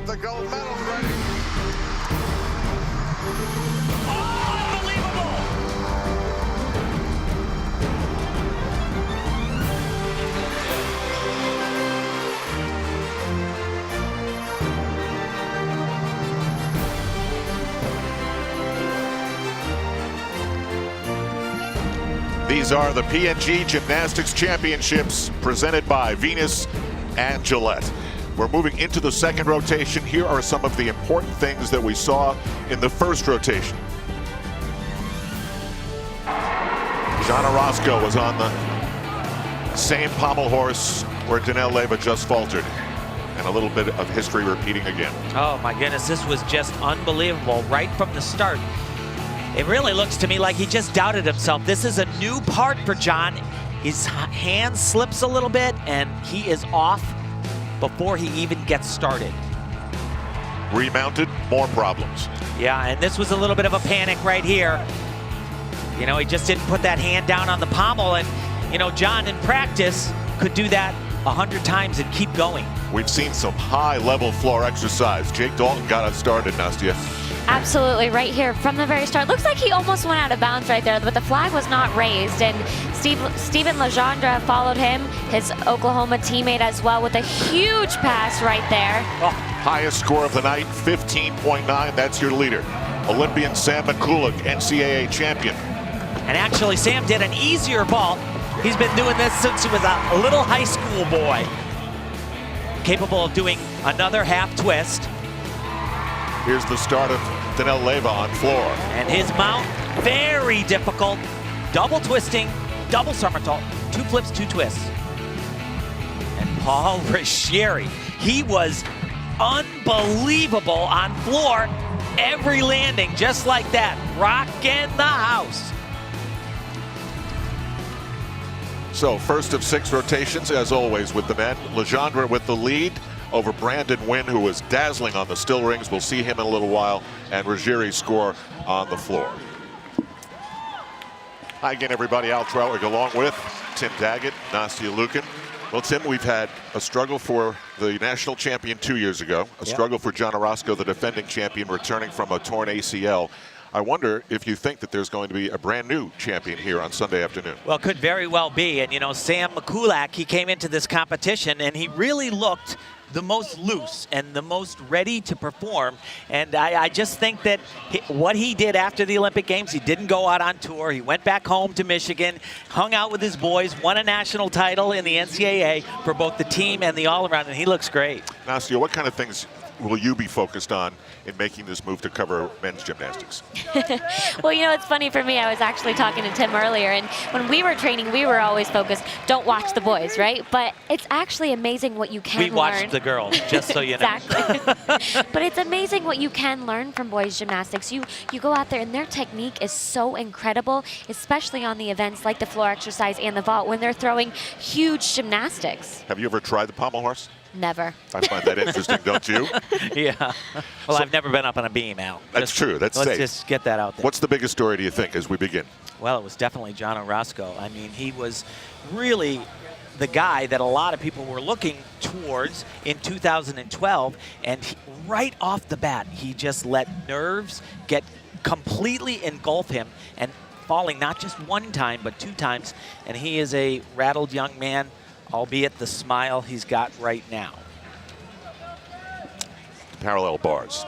get the gold medals ready. Oh, unbelievable! These are the PNG Gymnastics Championships presented by Venus and Gillette. We're moving into the second rotation. Here are some of the important things that we saw in the first rotation. John Orozco was on the same pommel horse where Danelle Leyva just faltered. And a little bit of history repeating again. Oh my goodness, this was just unbelievable right from the start. It really looks to me like he just doubted himself. This is a new part for John. His hand slips a little bit and he is off before he even gets started. Remounted, more problems. Yeah, and this was a little bit of a panic right here. You know, he just didn't put that hand down on the pommel, and you know, John in practice could do that 100 times and keep going. We've seen some high-level floor exercise. Jake Dalton got us started, Nastia. Absolutely, right here from the very start. Looks like he almost went out of bounds right there, but the flag was not raised. And Steven Legendre followed him, his Oklahoma teammate as well, with a huge pass right there. Oh, highest score of the night, 15.9. That's your leader. Olympian Sam McCulloch, NCAA champion. And actually, Sam did an easier vault. He's been doing this since he was a little high school boy. Capable of doing another half twist. Here's the start of Danelle Leyva on floor. And his mount, very difficult. Double twisting, double somersault, 2 flips, 2 twists. And Paul Rischieri, he was unbelievable on floor. Every landing, just like that, rocking the house. So first of 6 rotations, as always, with the men. Legendre with the lead over Brandon Wynn, who was dazzling on the still rings. We'll see him in a little while. And Ruggieri's score on the floor. Hi again, everybody. Al Troutwig along with Tim Daggett, Nastia Liukin. Well, Tim, we've had a struggle for the national champion 2 years ago. A struggle for John Orozco, the defending champion, returning from a torn ACL. I wonder if you think that there's going to be a brand new champion here on Sunday afternoon. Well, could very well be. And, you know, Sam McCulloch, he came into this competition and he really looked the most loose and the most ready to perform. And I just think that what he did after the Olympic Games, he didn't go out on tour. He went back home to Michigan, hung out with his boys, won a national title in the NCAA for both the team and the all-around, and he looks great. Nastia, what kind of things will you be focused on in making this move to cover men's gymnastics? Well, you know, it's funny for me. I was actually talking to Tim earlier, and when we were training, we were always focused, don't watch the boys, right? But it's actually amazing what you can learn. We watched the girls, just so you know. Exactly. But it's amazing what you can learn from boys gymnastics. You go out there, and their technique is so incredible, especially on the events like the floor exercise and the vault when they're throwing huge gymnastics. Have you ever tried the pommel horse? Never. I find that interesting, don't you? Yeah. Well, I've never been up on a beam, Al. That's true. That's safe. Let's just get that out there. What's the biggest story, do you think, as we begin? Well, it was definitely John Orozco. I mean, he was really the guy that a lot of people were looking towards in 2012. And right off the bat, he just let nerves get completely engulf him and falling not just one time, but 2 times. And he is a rattled young man, albeit the smile he's got right now. Parallel bars.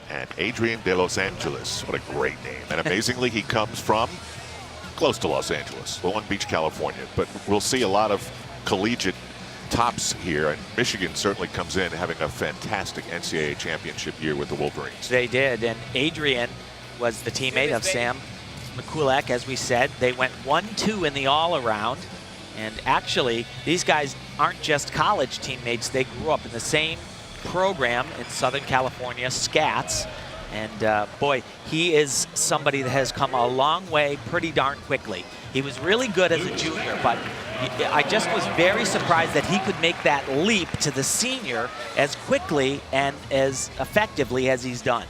And Adrian de Los Angeles. What a great name. And amazingly, he comes from close to Los Angeles, Long Beach, California. But we'll see a lot of collegiate tops here. And Michigan certainly comes in having a fantastic NCAA championship year with the Wolverines. They did. And Adrian was the teammate of Sam McCulloch, as we said. They went 1-2 in the all-around. And actually, these guys aren't just college teammates. They grew up in the same program in Southern California, SCATS. And boy, he is somebody that has come a long way pretty darn quickly. He was really good as a junior, but I just was very surprised that he could make that leap to the senior as quickly and as effectively as he's done.